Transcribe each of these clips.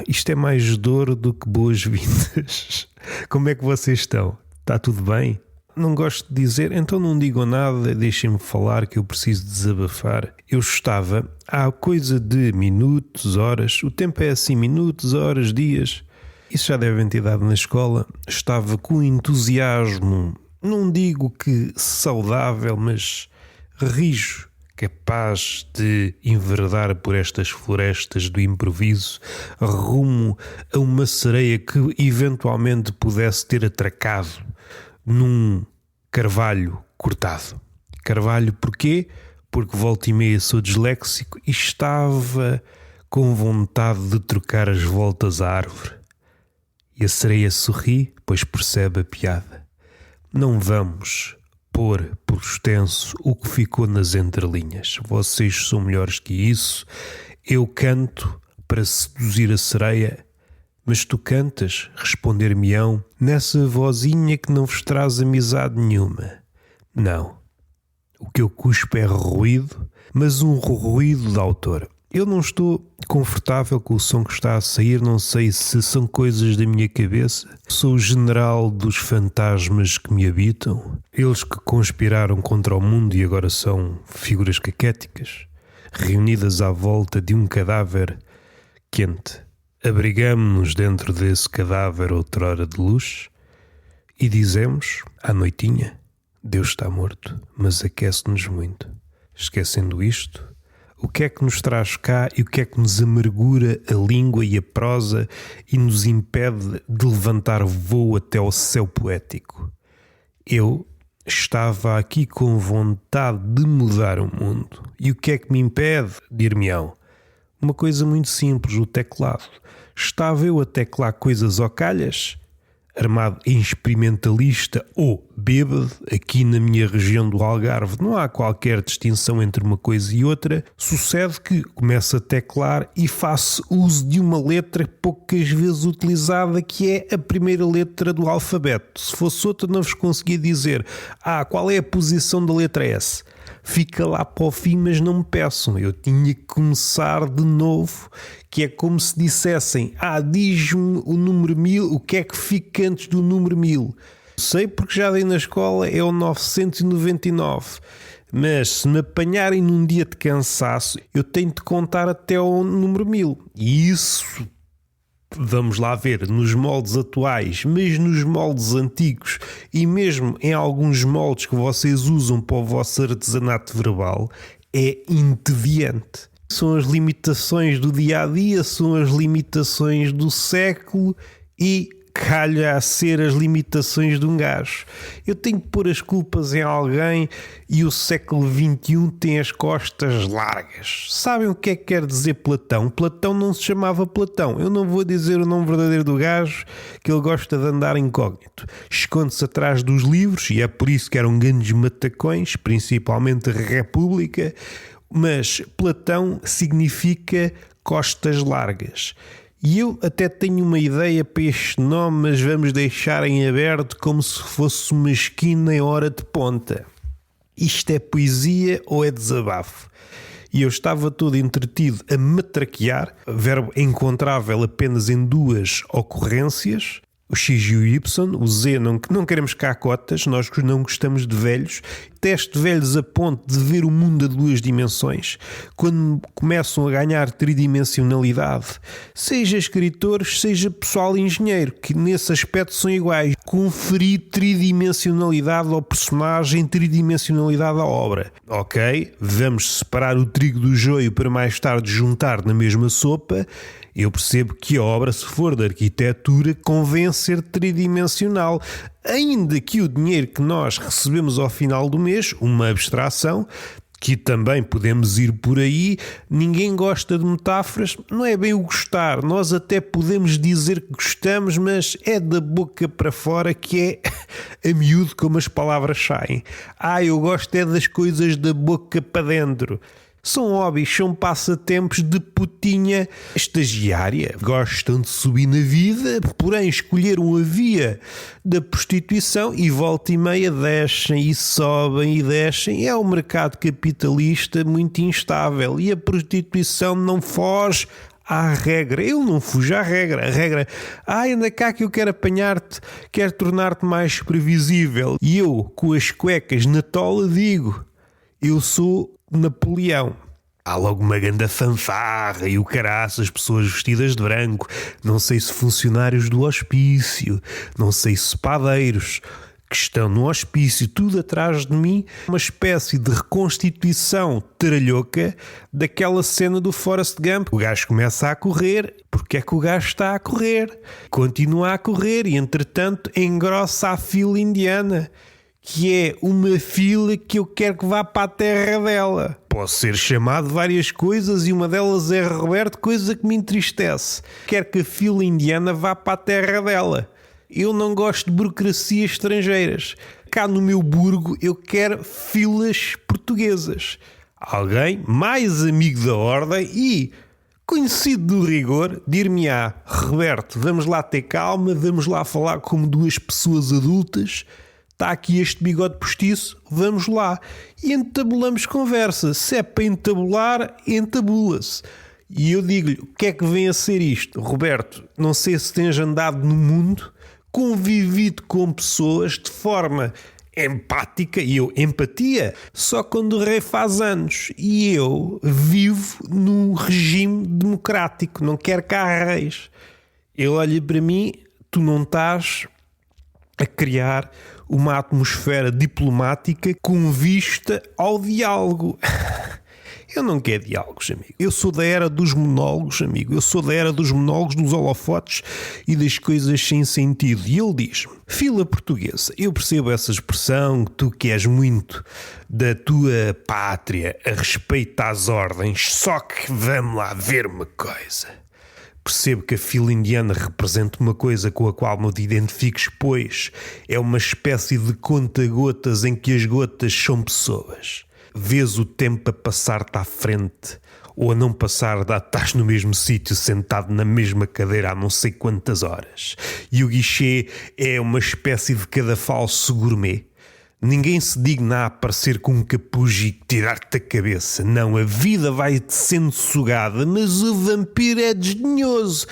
Isto é mais dor do que boas-vindas. Como é que vocês estão? Está tudo bem? Não gosto de dizer, então não digam nada, deixem-me falar que eu preciso desabafar. Eu estava há coisa de minutos, horas, o tempo é assim, minutos, horas, dias. Isso já devem ter dado na escola. Estava com entusiasmo, não digo que saudável, mas rijo, capaz de enveredar por estas florestas do improviso rumo a uma sereia que eventualmente pudesse ter atracado num carvalho cortado. Carvalho porquê? Porque volta e meia sou disléxico e estava com vontade de trocar as voltas à árvore. E a sereia sorri, pois percebe a piada. Não vamos pôr por extenso o que ficou nas entrelinhas. Vocês são melhores que isso. Eu canto para seduzir a sereia, mas tu cantas, responder-me-ão, nessa vozinha que não vos traz amizade nenhuma. Não. O que eu cuspo é ruído, mas um ruído de autor. Eu não estou confortável com o som que está a sair, não sei se são coisas da minha cabeça. Sou o general dos fantasmas que me habitam, eles que conspiraram contra o mundo e agora são figuras caquéticas, reunidas à volta de um cadáver quente. Abrigamo-nos dentro desse cadáver outrora de luz e dizemos, à noitinha, Deus está morto, mas aquece-nos muito. Esquecendo isto, o que é que nos traz cá e o que é que nos amargura a língua e a prosa e nos impede de levantar voo até ao céu poético? Eu estava aqui com vontade de mudar o mundo. E o que é que me impede? Dir-me-ão. Uma coisa muito simples, o teclado. Estava eu a teclar coisas ao calhas, armado em experimentalista ou bêbado, aqui na minha região do Algarve não há qualquer distinção entre uma coisa e outra. Sucede que começo a teclar e faço uso de uma letra poucas vezes utilizada, que é a primeira letra do alfabeto. Se fosse outra não vos conseguia dizer qual é a posição da letra S. Fica lá para o fim, mas não me peçam. Eu tinha que começar de novo, que é como se dissessem, diz-me o número 1000, o que é que fica antes do número 1000? Sei porque já dei na escola, é o 999. Mas se me apanharem num dia de cansaço, eu tenho de contar até ao número 1000. E isso, vamos lá ver, nos moldes atuais, mas nos moldes antigos e mesmo em alguns moldes que vocês usam para o vosso artesanato verbal, é entediante. São as limitações do dia-a-dia, são as limitações do século e calha a ser as limitações de um gajo. Eu tenho que pôr as culpas em alguém e o século XXI tem as costas largas. Sabem o que é que quer dizer Platão? Platão não se chamava Platão. Eu não vou dizer o nome verdadeiro do gajo, que ele gosta de andar incógnito. Esconde-se atrás dos livros e é por isso que eram grandes matacões, principalmente a República, mas Platão significa costas largas. E eu até tenho uma ideia para este nome, mas vamos deixar em aberto como se fosse uma esquina em hora de ponta. Isto é poesia ou é desabafo? E eu estava todo entretido a matraquear, verbo encontrável apenas em duas ocorrências, o X e o Y, o Z, não queremos cá cotas, nós não gostamos de velhos. Teste velhos a ponto de ver o mundo a duas dimensões. Quando começam a ganhar tridimensionalidade, seja escritores, seja pessoal engenheiro, que nesse aspecto são iguais. Conferir tridimensionalidade ao personagem, tridimensionalidade à obra. Ok, vamos separar o trigo do joio para mais tarde juntar na mesma sopa. Eu percebo que a obra, se for de arquitetura, convém ser tridimensional, ainda que o dinheiro que nós recebemos ao final do mês, uma abstração, que também podemos ir por aí, ninguém gosta de metáforas, não é bem o gostar, nós até podemos dizer que gostamos, mas é da boca para fora que é a miúdo como as palavras saem. Eu gosto é das coisas da boca para dentro. São hobbies, são passatempos de putinha estagiária. Gostam de subir na vida, porém escolheram a via da prostituição e volta e meia descem e sobem e descem. É um mercado capitalista muito instável e a prostituição não foge à regra. Eu não fujo à regra. A regra, anda cá que eu quero apanhar-te, quero tornar-te mais previsível. E eu, com as cuecas na tola, digo, eu sou Napoleão. Há logo uma grande fanfarra e o caraças, pessoas vestidas de branco, não sei se funcionários do hospício, não sei se padeiros, que estão no hospício, tudo atrás de mim, uma espécie de reconstituição tralhoca daquela cena do Forrest Gump. O gajo começa a correr, porque é que o gajo está a correr? Continua a correr e, entretanto, engrossa a fila indiana, que é uma fila que eu quero que vá para a terra dela. Posso ser chamado de várias coisas e uma delas é Roberto, coisa que me entristece. Quero que a fila indiana vá para a terra dela. Eu não gosto de burocracias estrangeiras. Cá no meu burgo eu quero filas portuguesas. Alguém mais amigo da ordem e conhecido do rigor dir-me-á: Roberto, vamos lá ter calma, vamos lá falar como duas pessoas adultas. Está aqui este bigode postiço, vamos lá. E entabulamos conversa. Se é para entabular, entabula-se. E eu digo-lhe, o que é que vem a ser isto? Roberto, não sei se tens andado no mundo, convivido com pessoas de forma empática, e eu, empatia, só quando o rei faz anos. E eu vivo num regime democrático, não quero cá reis. Ele olha para mim, tu não estás a criar uma atmosfera diplomática com vista ao diálogo. Eu não quero diálogos, amigo. Eu sou da era dos monólogos, amigo. Eu sou da era dos monólogos, dos holofotes e das coisas sem sentido. E ele diz-me: fila portuguesa, eu percebo essa expressão, tu que és muito da tua pátria a respeito às ordens, só que vamos lá ver uma coisa. Percebo que a fila indiana representa uma coisa com a qual me identifiques, pois é uma espécie de conta-gotas em que as gotas são pessoas. Vês o tempo a passar-te à frente ou a não passar, estás no mesmo sítio, sentado na mesma cadeira há não sei quantas horas. E o guichê é uma espécie de cadafalso gourmet. Ninguém se digna a aparecer com um capuz e tirar-te a cabeça. Não, a vida vai-te sendo sugada, mas o vampiro é desdenhoso.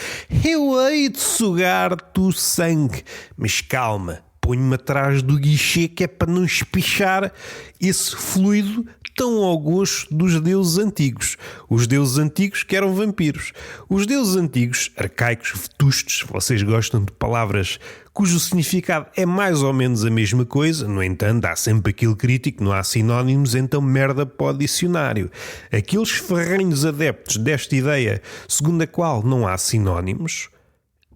Eu hei de sugar-te o sangue. Mas calma, ponho-me atrás do guichê que é para não espichar esse fluido tão ao gosto dos deuses antigos. Os deuses antigos que eram vampiros. Os deuses antigos, arcaicos, vetustos, vocês gostam de palavras cujo significado é mais ou menos a mesma coisa. No entanto, há sempre aquele crítico, não há sinónimos, então merda para o dicionário. Aqueles ferrenhos adeptos desta ideia, segundo a qual não há sinónimos,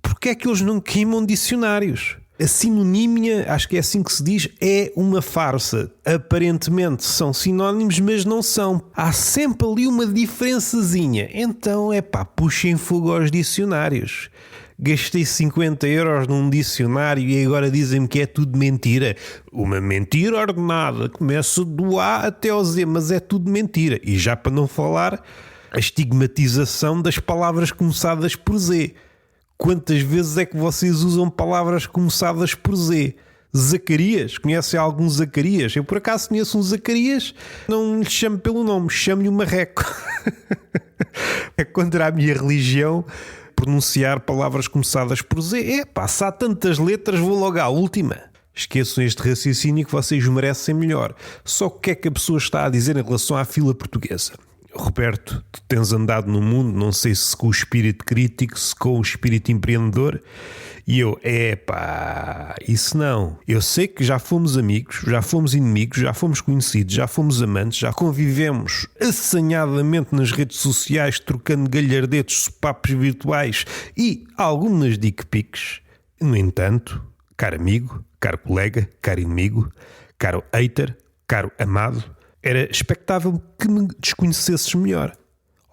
porque é que eles não queimam dicionários? A sinonímia, acho que é assim que se diz, é uma farsa. Aparentemente são sinónimos, mas não são. Há sempre ali uma diferençazinha. Então, puxem fogo aos dicionários. Gastei 50 euros num dicionário e agora dizem-me que é tudo mentira. Uma mentira ordenada. Começa do A até ao Z, mas é tudo mentira. E já para não falar a estigmatização das palavras começadas por Z. Quantas vezes é que vocês usam palavras começadas por Z? Zacarias? Conhecem algum Zacarias? Eu por acaso conheço um Zacarias, não lhe chamo pelo nome, chamo-lhe o Marreco. É contra a minha religião pronunciar palavras começadas por Z. Se há tantas letras, vou logo à última. Esqueçam este raciocínio que vocês merecem melhor. Só o que é que a pessoa está a dizer em relação à fila portuguesa? Roberto, tu tens andado no mundo, não sei se com o espírito crítico, se com o espírito empreendedor, e eu, isso não. Eu sei que já fomos amigos, já fomos inimigos, já fomos conhecidos, já fomos amantes, já convivemos assanhadamente nas redes sociais, trocando galhardetes, sopapos virtuais e algumas dick pics. No entanto, caro amigo, caro colega, caro inimigo, caro hater, caro amado, era expectável que me desconhecesses melhor.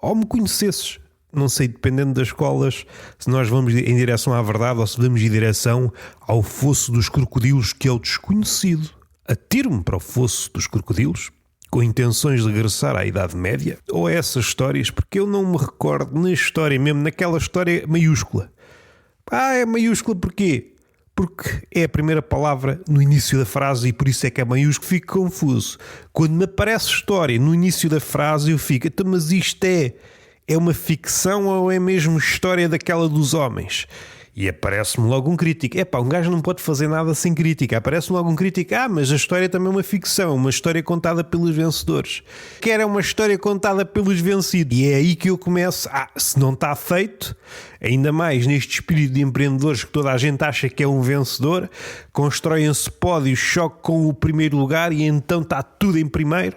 Ou me conhecesses. Não sei, dependendo das escolas, se nós vamos em direção à verdade ou se vamos em direção ao fosso dos crocodilos, que é o desconhecido. Atiro-me para o fosso dos crocodilos, com intenções de regressar à Idade Média, ou a essas histórias, porque eu não me recordo na história mesmo, naquela história maiúscula. É maiúscula porquê? Porque é a primeira palavra no início da frase e por isso é que é maiúsculo, fico confuso. Quando me aparece história no início da frase eu fico, mas isto é É uma ficção ou é mesmo história daquela dos homens? E aparece-me logo um crítico. Um gajo não pode fazer nada sem crítica. Aparece-me logo um crítico. Mas a história também é uma ficção, uma história contada pelos vencedores. Quer é uma história contada pelos vencidos. E é aí que eu começo. Se não está feito, ainda mais neste espírito de empreendedores que toda a gente acha que é um vencedor, constroem-se pódios, choque com o primeiro lugar e então está tudo em primeiro.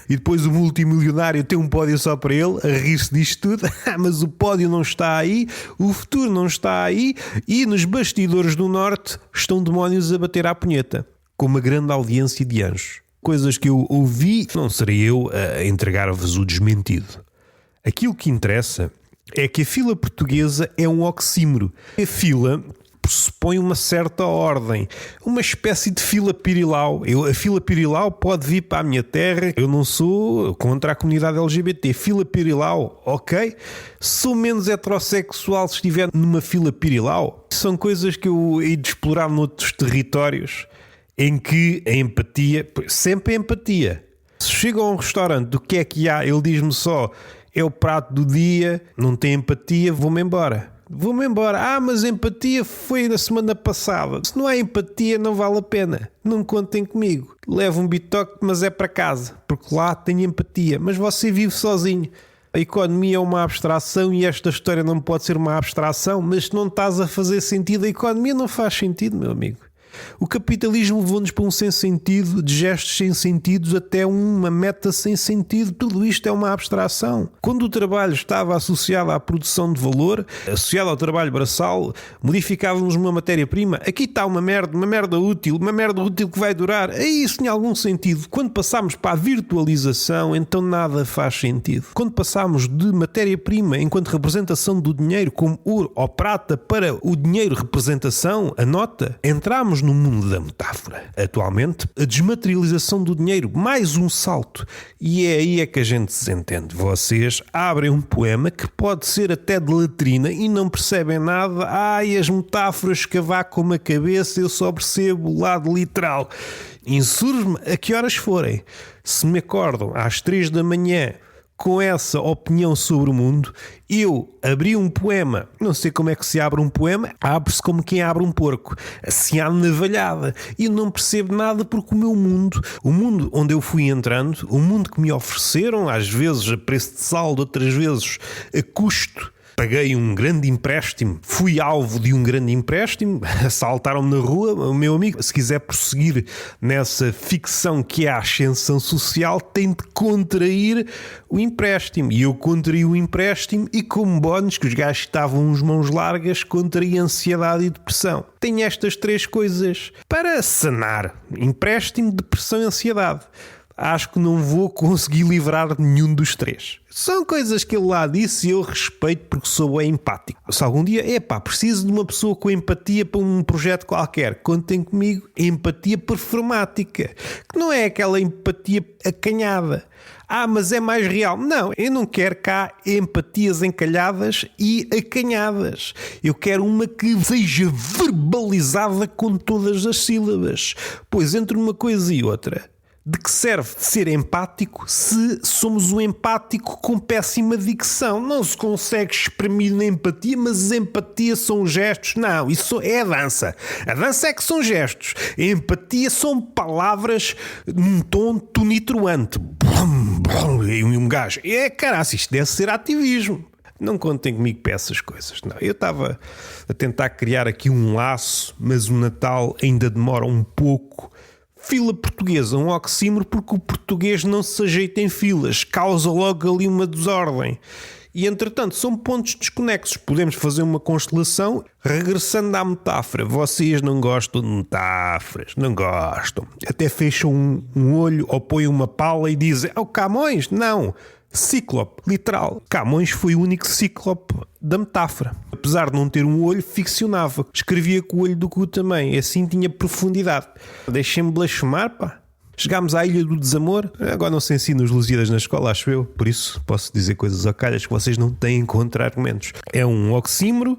E depois o multimilionário tem um pódio só para ele, a rir-se disto tudo. Mas o pódio não está aí, o futuro não está aí, e nos bastidores do norte estão demónios a bater à punheta, com uma grande audiência de anjos. Coisas que eu ouvi, não serei eu a entregar-vos o desmentido. Aquilo que interessa é que a fila portuguesa é um oxímoro. A fila pressupõe uma certa ordem, uma espécie de fila pirilau. A fila pirilau pode vir para a minha terra, eu não sou contra a comunidade LGBT. Fila pirilau, ok? Sou menos heterossexual se estiver numa fila pirilau. São coisas que eu hei de explorar noutros territórios em que a empatia, sempre a empatia. Se chego a um restaurante, do que é que há? Ele diz-me só, é o prato do dia, não tem empatia, vou-me embora. Mas a empatia foi na semana passada. Se não há empatia, não vale a pena. Não contem comigo. Levo um bitoque, mas é para casa. Porque lá tenho empatia. Mas você vive sozinho. A economia é uma abstração e esta história não pode ser uma abstração. Mas se não estás a fazer sentido, a economia não faz sentido, meu amigo. O capitalismo levou-nos para um sem sentido, de gestos sem sentidos até uma meta sem sentido. Tudo isto é uma abstração. Quando o trabalho estava associado à produção de valor, associado ao trabalho braçal, modificávamos uma matéria-prima. Aqui está uma merda útil que vai durar. Aí isso tinha algum sentido. Quando passámos para a virtualização, então nada faz sentido. Quando passámos de matéria-prima enquanto representação do dinheiro, como ouro ou prata, para o dinheiro representação, a nota, entramos no mundo da metáfora. Atualmente, a desmaterialização do dinheiro, mais um salto. E é aí que a gente se entende. Vocês abrem um poema que pode ser até de latrina e não percebem nada. As metáforas cavacam-me a cabeça, eu só percebo o lado literal. Insurge-me a que horas forem. Se me acordam às 3 da manhã com essa opinião sobre o mundo, eu abri um poema. Não sei como é que se abre um poema. Abre-se como quem abre um porco, assim à navalhada. E não percebo nada porque o meu mundo, o mundo onde eu fui entrando, o mundo que me ofereceram, às vezes a preço de saldo, outras vezes a custo, paguei um grande empréstimo, fui alvo de um grande empréstimo, assaltaram-me na rua. O meu amigo, se quiser prosseguir nessa ficção que é a ascensão social, tem de contrair o empréstimo. E eu contraí o empréstimo e, como bónus, que os gajos estavam uns mãos largas, contraí ansiedade e depressão. Tenho estas 3 coisas para sanar: empréstimo, depressão e ansiedade. Acho que não vou conseguir livrar nenhum dos 3. São coisas que ele lá disse e eu respeito porque sou bem empático. Se algum dia, preciso de uma pessoa com empatia para um projeto qualquer, contem comigo. Empatia performática, que não é aquela empatia acanhada. Mas é mais real. Não, eu não quero cá empatias encalhadas e acanhadas. Eu quero uma que seja verbalizada com todas as sílabas. Pois entre uma coisa e outra, de que serve ser empático se somos um empático com péssima dicção? Não se consegue exprimir na empatia, mas empatia são gestos. Não, isso é a dança. A dança é que são gestos. A empatia são palavras num tom tonitruante. E um gajo, isto deve ser ativismo. Não contem comigo para essas coisas. Não, eu estava a tentar criar aqui um laço, mas o Natal ainda demora um pouco. Fila portuguesa, um oxímoro, porque o português não se ajeita em filas, causa logo ali uma desordem. E entretanto são pontos desconexos. Podemos fazer uma constelação. Regressando à metáfora, vocês não gostam de metáforas, não gostam. Até fecham um olho ou põem uma pala e dizem: Camões? Não, Cíclope, literal. Camões foi o único cíclope da metáfora. Apesar de não ter um olho, ficcionava. Escrevia com o olho do cu também, assim tinha profundidade. Deixem-me blasfemar, pá. Chegámos à Ilha do Desamor. Agora não se ensina os Lusíadas na escola, acho eu. Por isso posso dizer coisas ocalhas que vocês não têm contra-argumentos. É um oxímoro,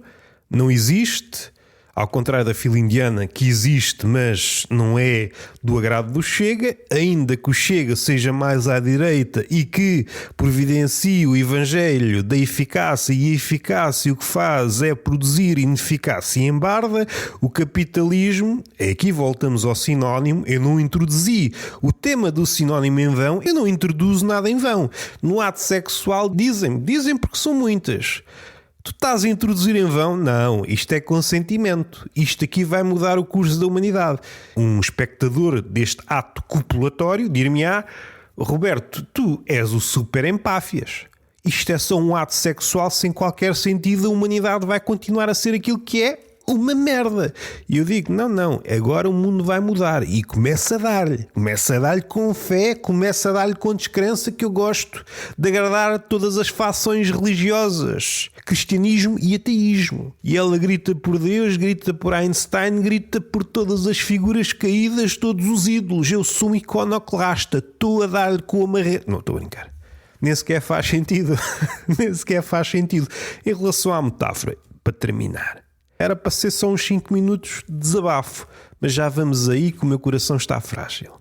não existe. Ao contrário da fila indiana, que existe, mas não é do agrado do Chega, ainda que o Chega seja mais à direita e que providencie o evangelho da eficácia, e a eficácia o que faz é produzir ineficácia e embarda, o capitalismo, aqui voltamos ao sinónimo, eu não introduzi o tema do sinónimo em vão, eu não introduzo nada em vão. No ato sexual dizem porque são muitas. Tu estás a introduzir em vão? Não, isto é consentimento. Isto aqui vai mudar o curso da humanidade. Um espectador deste ato copulatório dir-me-á: Roberto, tu és o super empáfias. Isto é só um ato sexual sem qualquer sentido, a humanidade vai continuar a ser aquilo que é, uma merda. E eu digo, não, agora o mundo vai mudar. E começa a dar-lhe com fé, começa a dar-lhe com descrença, que eu gosto de agradar a todas as fações religiosas, cristianismo e ateísmo. E ela grita por Deus, grita por Einstein, grita por todas as figuras caídas, todos os ídolos. Eu sou um iconoclasta, estou a dar-lhe com a marreta. Não, estou a brincar. Nem sequer faz sentido. Nem sequer faz sentido. Em relação à metáfora, para terminar, era para ser só uns 5 minutos de desabafo, mas já vamos aí que o meu coração está frágil.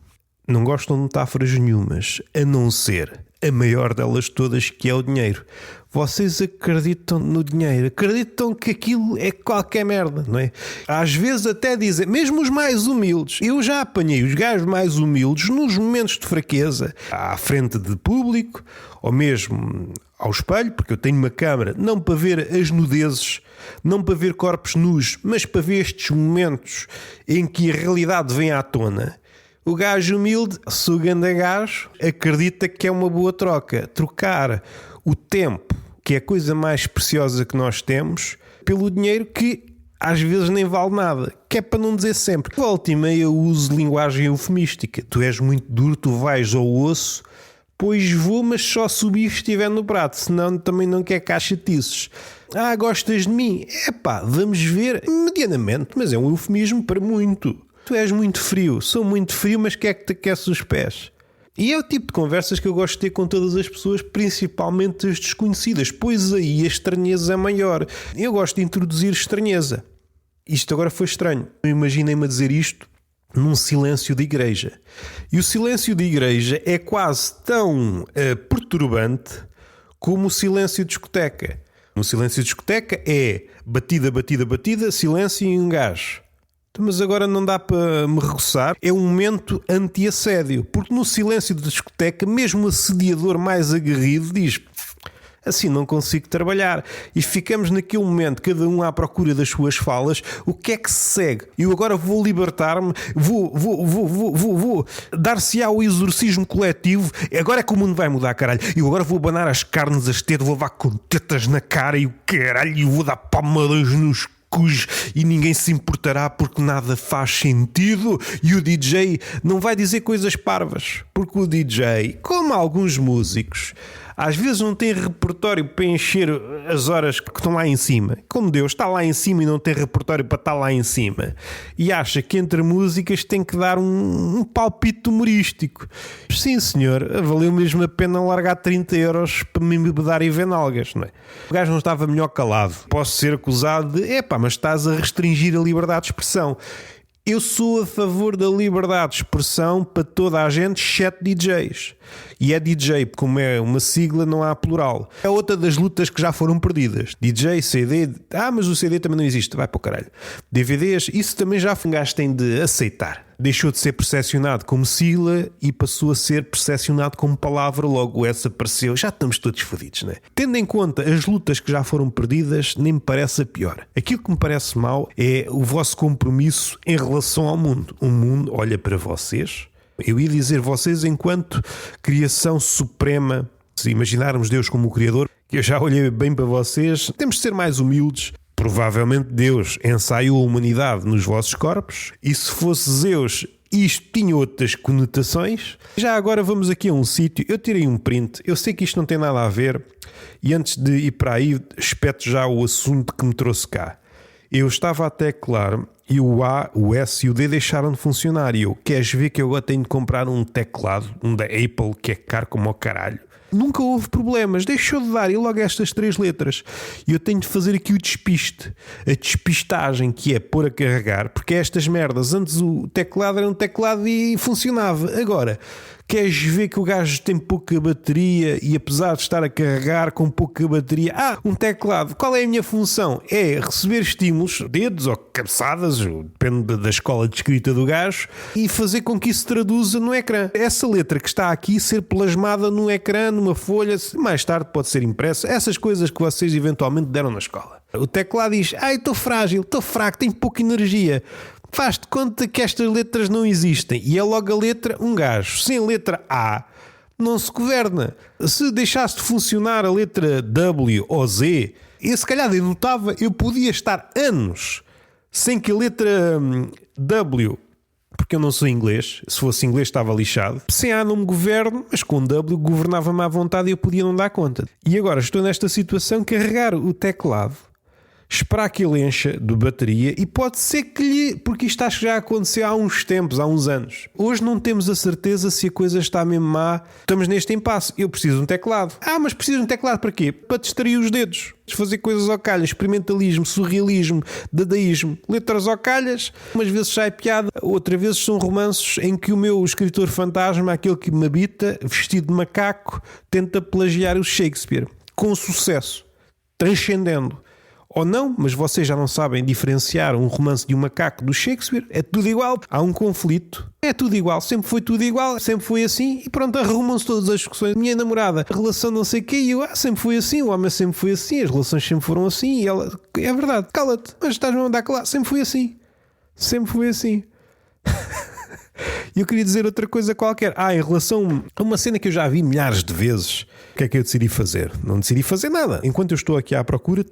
Não gostam de metáforas nenhumas, a não ser a maior delas todas, que é o dinheiro. Vocês acreditam no dinheiro, acreditam que aquilo é qualquer merda, não é? Às vezes até dizem, mesmo os mais humildes, eu já apanhei os gajos mais humildes nos momentos de fraqueza, à frente de público, ou mesmo ao espelho, porque eu tenho uma câmara, não para ver as nudezes, não para ver corpos nus, mas para ver estes momentos em que a realidade vem à tona. O gajo humilde, se o ganda gajo, acredita que é uma boa troca. Trocar o tempo, que é a coisa mais preciosa que nós temos, pelo dinheiro que às vezes nem vale nada. Que é para não dizer sempre. Volta e meia eu uso linguagem eufemística. Tu és muito duro, tu vais ao osso. Pois vou, mas só subir se estiver no prato, senão também não quer cachatices. Gostas de mim? Epá, vamos ver medianamente, mas é um eufemismo para muito. Tu és muito frio, sou muito frio, mas quer que te aquece os pés. E é o tipo de conversas que eu gosto de ter com todas as pessoas, principalmente as desconhecidas, pois aí a estranheza é maior. Eu gosto de introduzir estranheza. Isto agora foi estranho. Imaginei-me a dizer isto num silêncio de igreja. E o silêncio de igreja é quase tão perturbante como o silêncio de discoteca. No silêncio de discoteca é batida, batida, batida, silêncio e um gajo. Mas agora não dá para me regoçar. É um momento anti-assédio, porque no silêncio de discoteca mesmo o assediador mais aguerrido diz: assim não consigo trabalhar. E ficamos naquele momento, cada um à procura das suas falas. O que é que se segue? Eu agora vou libertar-me, vou dar-se-á o exorcismo coletivo. Agora é que o mundo vai mudar, caralho. Eu agora vou abanar as carnes, as tetas, vou levar com tetas na cara e o caralho, e vou dar palmadas nos cujos e ninguém se importará porque nada faz sentido. E o DJ não vai dizer coisas parvas, porque o DJ, como alguns músicos, às vezes não tem repertório para encher as horas que estão lá em cima. Como Deus está lá em cima e não tem repertório para estar lá em cima. E acha que entre músicas tem que dar um palpite humorístico. Sim, senhor, valeu mesmo a pena largar 30 euros para me embebedar e ver nalgas, não é? O gajo não estava melhor calado. Posso ser acusado de, mas estás a restringir a liberdade de expressão. Eu sou a favor da liberdade de expressão para toda a gente, exceto DJs. E é DJ, como é uma sigla, não há plural. É outra das lutas que já foram perdidas. DJ, CD... mas o CD também não existe. Vai para o caralho. DVDs, isso também já um gajo tem de aceitar. Deixou de ser percepcionado como sigla e passou a ser percepcionado como palavra. Logo essa apareceu. Já estamos todos fodidos, não é? Tendo em conta as lutas que já foram perdidas, nem me parece a pior. Aquilo que me parece mal é o vosso compromisso em relação ao mundo. O mundo olha para vocês. Eu ia dizer vocês enquanto criação suprema. Se imaginarmos Deus como o Criador, que eu já olhei bem para vocês, temos de ser mais humildes. Provavelmente Deus ensaiou a humanidade nos vossos corpos, e se fosse Zeus, isto tinha outras conotações. Já agora vamos aqui a um sítio, eu tirei um print, eu sei que isto não tem nada a ver, e antes de ir para aí, espeto já o assunto que me trouxe cá. Eu estava a teclar e o A, o S e o D deixaram de funcionar. E eu, queres ver que eu agora tenho de comprar um teclado, um da Apple, que é caro como o caralho? Nunca houve problemas, deixou de dar, e logo estas 3 letras. E eu tenho de fazer aqui o despiste, a despistagem, que é pôr a carregar, porque estas merdas, antes o teclado era um teclado e funcionava. Agora, queres ver que o gajo tem pouca bateria e apesar de estar a carregar com pouca bateria, um teclado, qual é a minha função? É receber estímulos, dedos ou cabeçadas, depende da escola de escrita do gajo, e fazer com que isso se traduza no ecrã. Essa letra que está aqui ser plasmada no ecrã, numa folha, mais tarde pode ser impressa, essas coisas que vocês eventualmente deram na escola. O teclado diz, estou frágil, estou fraco, tenho pouca energia. Faz-te conta que estas letras não existem. E é logo a letra, um gajo sem letra A não se governa. Se deixasse de funcionar a letra W ou Z, eu se calhar denotava, eu podia estar anos sem que a letra W, porque eu não sou inglês, se fosse inglês estava lixado, sem A não me governo, mas com W governava-me à vontade e eu podia não dar conta. E agora estou nesta situação, carregar o teclado, esperar que ele encha de bateria e pode ser que lhe... Porque isto acho que já aconteceu há uns tempos, há uns anos. Hoje não temos a certeza se a coisa está mesmo má. Estamos neste impasse. Eu preciso de um teclado. Mas preciso de um teclado para quê? Para distrair os dedos. Fazer coisas ao calhas. Experimentalismo, surrealismo, dadaísmo. Letras ao calhas. Umas vezes sai piada. Outras vezes são romances em que o meu escritor fantasma, aquele que me habita, vestido de macaco, tenta plagiar o Shakespeare. Com sucesso. Transcendendo. Ou não, mas vocês já não sabem diferenciar um romance de um macaco do Shakespeare. É tudo igual. Há um conflito. É tudo igual. Sempre foi tudo igual. Sempre foi assim. E pronto, arrumam-se todas as discussões. Minha namorada, a relação não sei o quê. E eu, sempre foi assim. O homem sempre foi assim. As relações sempre foram assim. E ela, é verdade, cala-te. Mas estás-me a mandar calar. Sempre foi assim. Sempre foi assim. E eu queria dizer outra coisa qualquer. Em relação a uma cena que eu já vi milhares de vezes. O que é que eu decidi fazer? Não decidi fazer nada. Enquanto eu estou aqui à procura,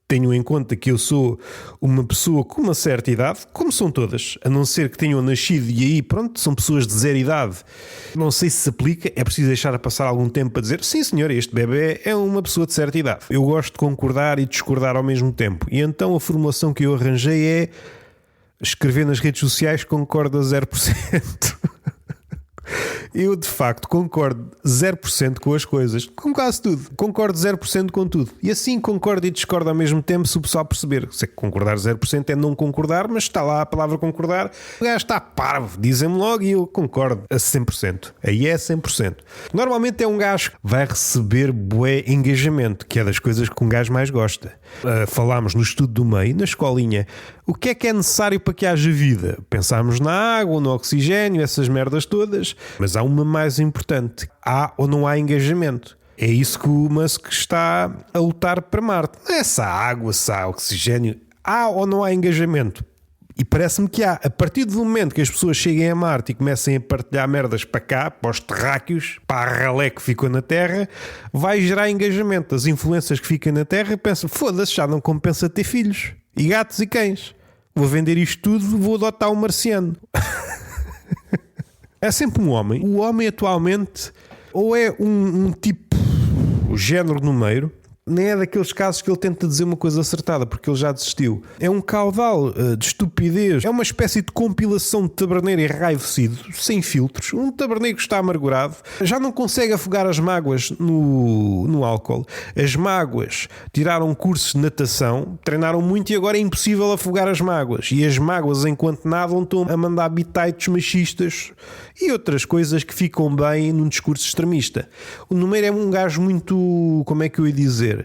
tenho em conta que eu sou uma pessoa com uma certa idade, como são todas, a não ser que tenham nascido e aí, pronto, são pessoas de 0 idade. Não sei se se aplica, é preciso deixar a passar algum tempo para dizer, sim senhor, este bebê é uma pessoa de certa idade. Eu gosto de concordar e discordar ao mesmo tempo. E então a formulação que eu arranjei é escrever nas redes sociais concorda 0%. Eu, de facto, concordo 0% com as coisas. Com quase tudo. Concordo 0% com tudo. E assim concordo e discordo ao mesmo tempo, se o pessoal perceber. Se é que concordar 0% é não concordar, mas está lá a palavra concordar. O gajo está parvo. Dizem-me logo e eu concordo a 100%. Aí é 100%. Normalmente é um gajo que vai receber bué engajamento, que é das coisas que um gajo mais gosta. Falámos no estudo do meio, na escolinha. O que é necessário para que haja vida? Pensámos na água, no oxigênio, essas merdas todas. Mas há uma mais importante. Há ou não há engajamento? É isso que o Musk está a lutar para Marte. Não é se há água, se há oxigênio. Há ou não há engajamento? E parece-me que há. A partir do momento que as pessoas cheguem a Marte e comecem a partilhar merdas para cá, para os terráqueos, para a ralé que ficou na Terra, vai gerar engajamento. As influências que ficam na Terra pensam, foda-se, já não compensa ter filhos. E gatos e cães. Vou vender isto tudo, vou adotar um marciano. É sempre um homem. O homem atualmente ou é um tipo, o género número, nem é daqueles casos que ele tenta dizer uma coisa acertada, porque ele já desistiu. É um caudal de estupidez. É uma espécie de compilação de taberneiro enraivecido, sem filtros. Um taberneiro que está amargurado. Já não consegue afogar as mágoas no álcool. As mágoas tiraram cursos de natação, treinaram muito e agora é impossível afogar as mágoas. E as mágoas, enquanto nadam, estão a mandar bitites machistas e outras coisas que ficam bem num discurso extremista. O Numeiro é um gajo muito, como é que eu ia dizer,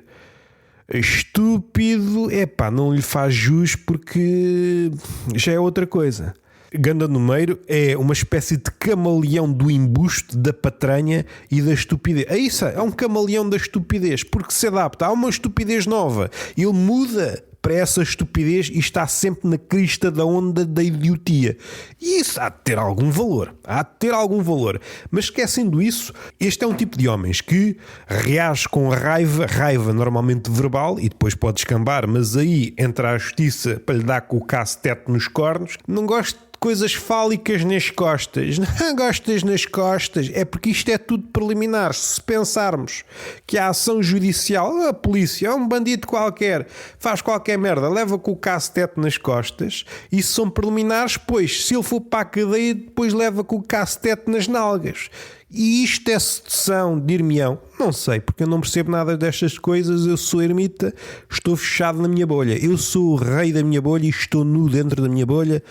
estúpido, não lhe faz jus porque já é outra coisa. Ganda Numeiro é uma espécie de camaleão do embuste, da patranha e da estupidez. É isso, é um camaleão da estupidez, porque se adapta a uma estupidez nova, ele muda para essa estupidez e está sempre na crista da onda da idiotia. E isso há de ter algum valor. Mas esquecendo isso, este é um tipo de homens que reage com raiva normalmente verbal, e depois pode escambar, mas aí entra a justiça para lhe dar com o cacetete nos cornos. Não gosto de coisas fálicas nas costas. Não gostas nas costas? É porque isto é tudo preliminar. Se pensarmos que a ação judicial, a polícia, é um bandido qualquer, faz qualquer merda, leva com o cacetete nas costas, isso são preliminares, pois se ele for para a cadeia, depois leva com o cacetete nas nalgas. E isto é sedução, dir-me-ão? Não sei, porque eu não percebo nada destas coisas. Eu sou ermita, estou fechado na minha bolha. Eu sou o rei da minha bolha e estou nu dentro da minha bolha.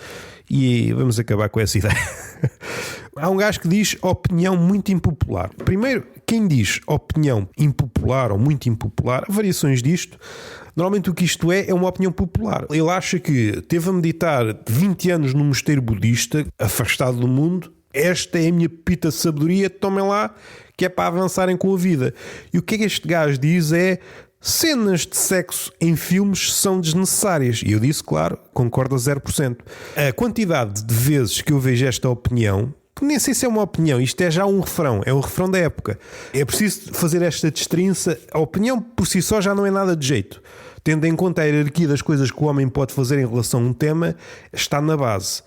E vamos acabar com essa ideia. Há um gajo que diz opinião muito impopular. Primeiro, quem diz opinião impopular ou muito impopular, há variações disto. Normalmente o que isto é uma opinião popular. Ele acha que teve a meditar 20 anos num mosteiro budista, afastado do mundo. Esta é a minha pepita de sabedoria, tomem lá, que é para avançarem com a vida. E o que é que este gajo diz é: cenas de sexo em filmes são desnecessárias. E eu disse, claro, concordo a 0%. A quantidade de vezes que eu vejo esta opinião, que nem sei se é uma opinião, isto é já um refrão, é o refrão da época. É preciso fazer esta destrinça. A opinião por si só já não é nada de jeito. Tendo em conta a hierarquia das coisas que o homem pode fazer em relação a um tema, está na base.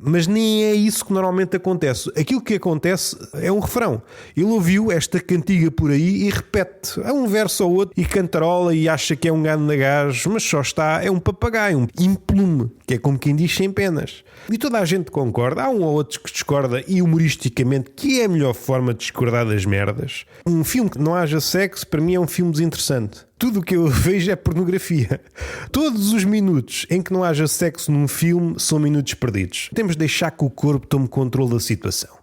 Mas nem é isso que normalmente acontece. Aquilo que acontece é um refrão. Ele ouviu esta cantiga por aí e repete. É um verso ou outro e cantarola e acha que é um gado de gajo, mas só está, é um papagaio, um implume, que é como quem diz sem penas. E toda a gente concorda. Há um ou outro que discorda e humoristicamente, que é a melhor forma de discordar das merdas. Um filme que não haja sexo, para mim é um filme desinteressante. Tudo o que eu vejo é pornografia. Todos os minutos em que não haja sexo num filme são minutos perdidos. Temos de deixar que o corpo tome controle da situação.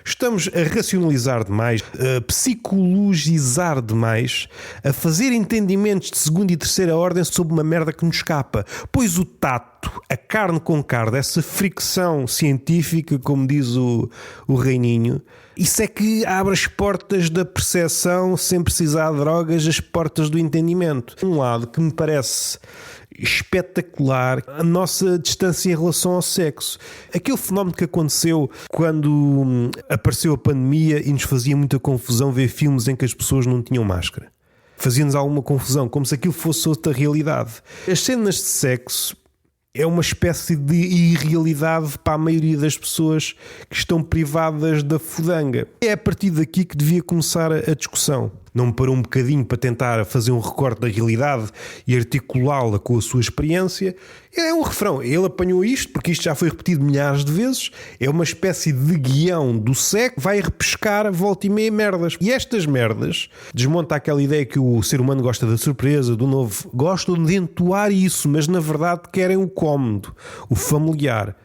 Estamos a racionalizar demais, a psicologizar demais, a fazer entendimentos de segunda e terceira ordem sobre uma merda que nos escapa. Pois o tato, a carne com carne, essa fricção científica, como diz o Reininho, isso é que abre as portas da percepção sem precisar de drogas, as portas do entendimento. Um lado que me parece espetacular, a nossa distância em relação ao sexo. Aquele fenómeno que aconteceu quando apareceu a pandemia e nos fazia muita confusão ver filmes em que as pessoas não tinham máscara. Fazia-nos alguma confusão, como se aquilo fosse outra realidade. As cenas de sexo é uma espécie de irrealidade para a maioria das pessoas que estão privadas da fudanga. É a partir daqui que devia começar a discussão. Não me parou um bocadinho para tentar fazer um recorte da realidade e articulá-la com a sua experiência. É um refrão. Ele apanhou isto, porque isto já foi repetido milhares de vezes. É uma espécie de guião do século. Vai repescar volta e meia merdas. E estas merdas desmonta aquela ideia que o ser humano gosta da surpresa, do novo. Gostam de entoar isso, mas na verdade querem o cómodo, o familiar.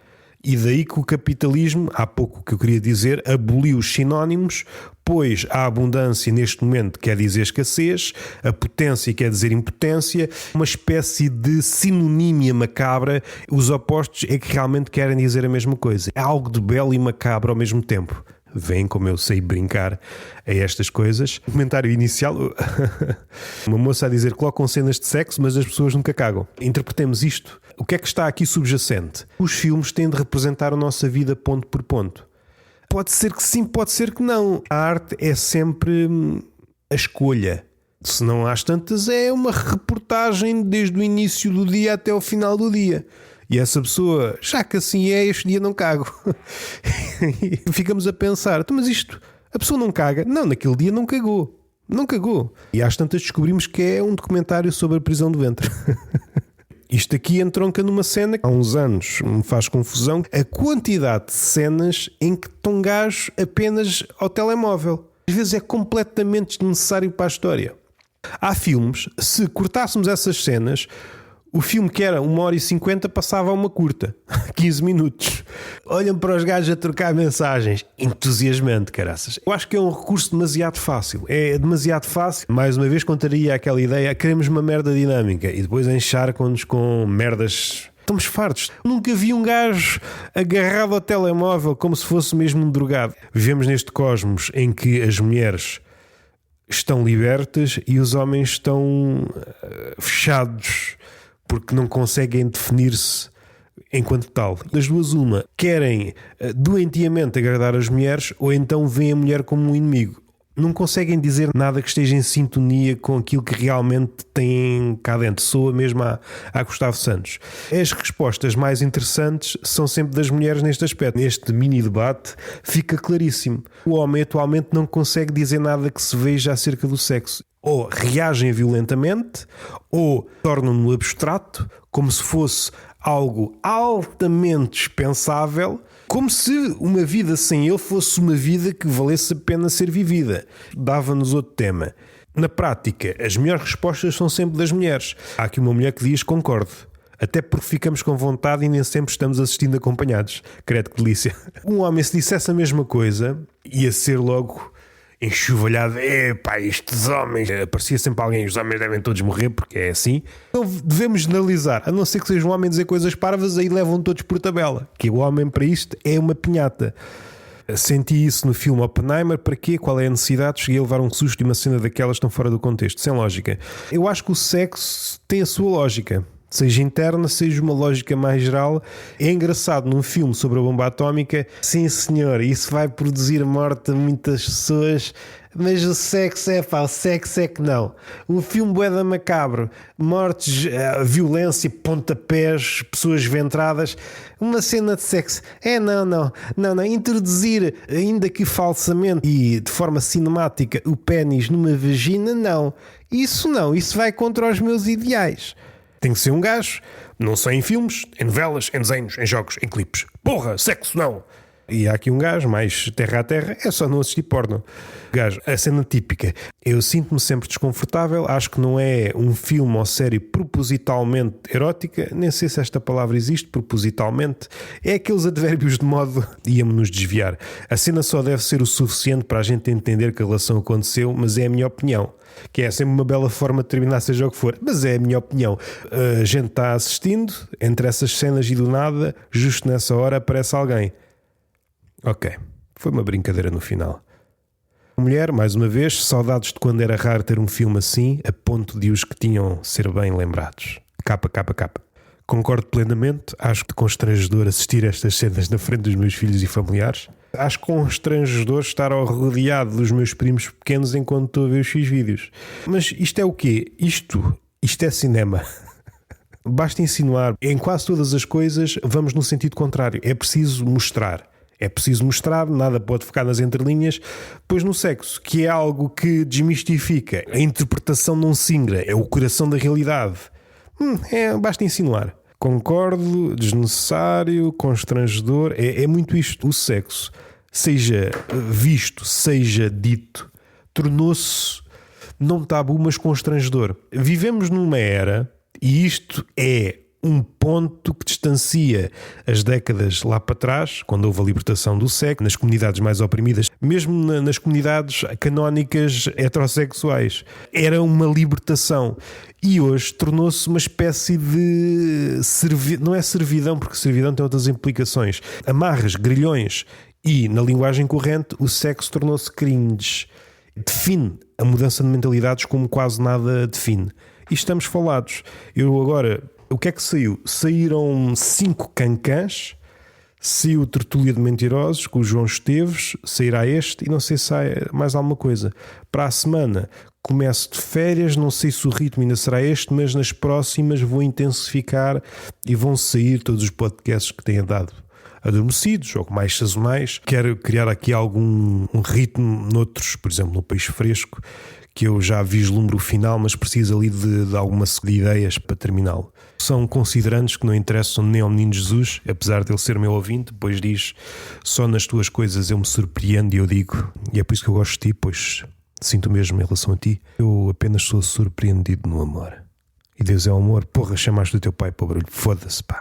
E daí que o capitalismo, há pouco que eu queria dizer, aboliu os sinónimos, pois a abundância neste momento quer dizer escassez, a potência quer dizer impotência, uma espécie de sinonímia macabra. Os opostos é que realmente querem dizer a mesma coisa. É algo de belo e macabro ao mesmo tempo. Vêem como eu sei brincar a estas coisas. Comentário inicial. Uma moça a dizer que colocam cenas de sexo, mas as pessoas nunca cagam. Interpretemos isto. O que é que está aqui subjacente? Os filmes têm de representar a nossa vida ponto por ponto. Pode ser que sim, pode ser que não. A arte é sempre a escolha. Se não às tantas, é uma reportagem desde o início do dia até o final do dia. E essa pessoa, já que assim é, este dia não cago. E ficamos a pensar, mas isto, a pessoa não caga? Não, naquele dia não cagou. Não cagou. E às tantas descobrimos que é um documentário sobre a prisão do ventre. Isto aqui entronca numa cena que há uns anos me faz confusão. A quantidade de cenas em que estão gajos apenas ao telemóvel. Às vezes é completamente desnecessário para a história. Há filmes, se cortássemos essas cenas, o filme que era 1h50 passava a uma curta, 15 minutos. Olham para os gajos a trocar mensagens. Entusiasmante, caraças. Eu acho que é um recurso demasiado fácil. É demasiado fácil. Mais uma vez contaria aquela ideia, queremos uma merda dinâmica e depois encharcam-nos com merdas. Estamos fartos. Nunca vi um gajo agarrado ao telemóvel como se fosse mesmo um drogado. Vivemos neste cosmos em que as mulheres estão libertas e os homens estão fechados porque não conseguem definir-se enquanto tal. Das duas uma, querem doentiamente agradar as mulheres ou então veem a mulher como um inimigo. não conseguem dizer nada que esteja em sintonia com aquilo que realmente têm cá dentro. Soa mesmo a Gustavo Santos. As respostas mais interessantes são sempre das mulheres neste aspecto. Neste mini debate fica claríssimo. O homem atualmente não consegue dizer nada que se veja acerca do sexo. Ou reagem violentamente, ou tornam-no abstrato, como se fosse algo altamente dispensável, como se uma vida sem ele fosse uma vida que valesse a pena ser vivida. Dava-nos outro tema. Na prática, as melhores respostas são sempre das mulheres. Há aqui uma mulher que diz concordo. Até porque ficamos com vontade e nem sempre estamos assistindo acompanhados. Credo que delícia. Um homem, se dissesse a mesma coisa, ia ser logo enxovalhado. Epá, estes homens. Aparecia sempre alguém, os homens devem todos morrer, porque é assim. Então devemos generalizar, a não ser que seja um homem dizer coisas parvas, aí levam todos por tabela. Que o homem para isto é uma pinhata. Senti isso no filme Oppenheimer. Para quê? Qual é a necessidade? Cheguei a levar um susto e uma cena daquelas estão fora do contexto, sem lógica. Eu acho que o sexo tem a sua lógica. Seja interna, seja uma lógica mais geral. É engraçado num filme sobre a bomba atómica. Sim senhor, isso vai produzir morte a muitas pessoas, mas o sexo o sexo é que não. Um filme bué da macabro, mortes, violência, pontapés, pessoas ventradas. Uma cena de sexo, não, introduzir ainda que falsamente e de forma cinemática o pénis numa vagina, isso vai contra os meus ideais. Tem que ser um gajo, não só em filmes, em novelas, em desenhos, em jogos, em clipes. Porra, sexo não! E há aqui um gajo mais terra a terra, é só não assistir porno. Gajo, a cena típica. Eu sinto-me sempre desconfortável, acho que não é um filme ou série propositalmente erótica, nem sei se esta palavra existe, propositalmente. É aqueles advérbios de modo íamos-nos desviar. A cena só deve ser o suficiente para a gente entender que a relação aconteceu, mas é a minha opinião. Que é sempre uma bela forma de terminar, seja o que for, mas é a minha opinião. A gente está assistindo, entre essas cenas e do nada, justo nessa hora aparece alguém. Ok, foi uma brincadeira no final. Mulher, mais uma vez, saudades de quando era raro ter um filme assim, a ponto de os que tinham ser bem lembrados. Capa. Concordo plenamente, acho que constrangedor assistir a estas cenas na frente dos meus filhos e familiares. Acho constrangedor estar rodeado dos meus primos pequenos enquanto estou a ver os X-vídeos. Mas isto é o quê? Isto é cinema. Basta insinuar. Em quase todas as coisas vamos no sentido contrário. É preciso mostrar, nada pode ficar nas entrelinhas. Pois no sexo, que é algo que desmistifica, a interpretação não singra, é o coração da realidade. Basta insinuar. Concordo, desnecessário, constrangedor, é muito isto. O sexo, seja visto, seja dito, tornou-se não tabu, mas constrangedor. Vivemos numa era, e isto é um ponto que distancia as décadas lá para trás, quando houve a libertação do sexo, nas comunidades mais oprimidas, mesmo nas comunidades canónicas heterossexuais. Era uma libertação. E hoje tornou-se uma espécie de não é servidão, porque servidão tem outras implicações. Amarras, grilhões. E, na linguagem corrente, o sexo tornou-se cringe. Define a mudança de mentalidades como quase nada define. E estamos falados. Eu agora... O que é que saiu? Saíram 5 cancãs, saiu Tertúlia de Mentirosos com o João Esteves, sairá este e não sei se sai mais alguma coisa. Para a semana começo de férias, não sei se o ritmo ainda será este, mas nas próximas vou intensificar e vão sair todos os podcasts que tenha dado adormecidos ou mais sazonais. Quero criar aqui algum ritmo noutros, por exemplo no Peixe Fresco, que eu já vislumbro o final, mas preciso ali de alguma de ideias para terminá-lo. São considerantes que não interessam nem ao Menino Jesus, apesar de ele ser meu ouvinte, depois diz: só nas tuas coisas eu me surpreendo, e eu digo, e é por isso que eu gosto de ti, pois sinto mesmo em relação a ti, eu apenas sou surpreendido no amor. E Deus é o amor. Porra, chamaste o teu pai para o barulho, foda-se, pá.